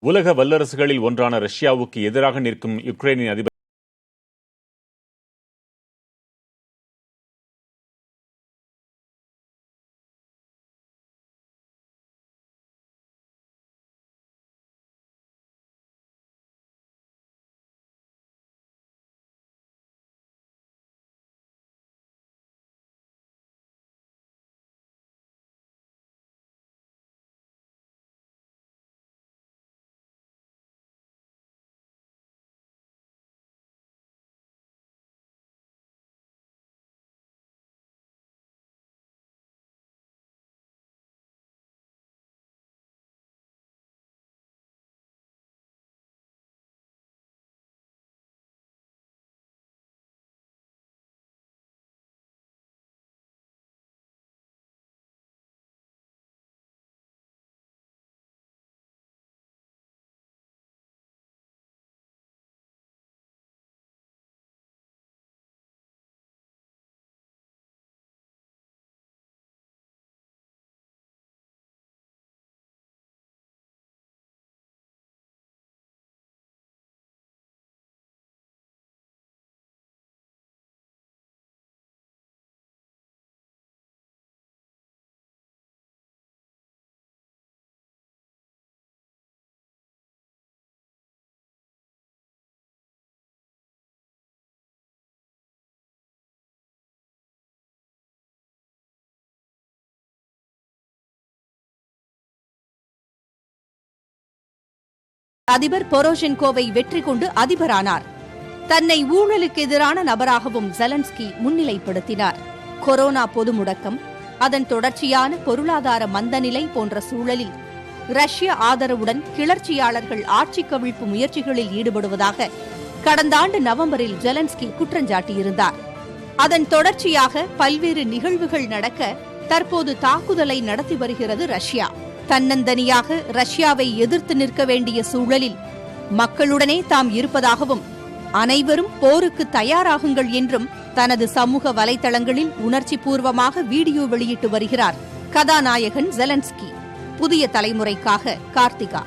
உலக வல்லரசுகளில் ஒன்றான ரஷ்யாவுக்கு எதிராக நிற்கும் யுக்ரைனின் அதிபர் அதிபர் பொரோஷென்கோவை வெற்றி கொண்டு அதிபரானார். தன்னை ஊழலுக்கு எதிரான நபராகவும் ஜெலன்ஸ்கி முன்னிலைப்படுத்தினார். கொரோனா பொது முடக்கம், அதன் தொடர்ச்சியான பொருளாதார மந்தநிலை போன்ற சூழலில் ரஷ்ய ஆதரவுடன் கிளர்ச்சியாளர்கள் ஆட்சி கவிழ்ப்பு முயற்சிகளில் ஈடுபடுவதாக கடந்த ஆண்டு நவம்பரில் ஜெலன்ஸ்கி குற்றஞ்சாட்டியிருந்தார். அதன் தொடர்ச்சியாக பல்வேறு நிகழ்வுகள் நடக்க தற்போது தாக்குதலை நடத்தி வருகிறது ரஷ்யா. தன்னந்தனியாக ரஷ்யாவை எதிர்த்து நிற்க வேண்டிய சூழலில் மக்களுடனே தாம் இருப்பதாகவும், அனைவரும் போருக்கு தயாராகுங்கள் என்றும் தனது சமூக வலைதளங்களில் உணர்ச்சி பூர்வமாக வீடியோ வெளியிட்டு வருகிறார் கதாநாயகன் ஜெலன்ஸ்கி. புதிய தலைமுறைக்காக கார்த்திகா.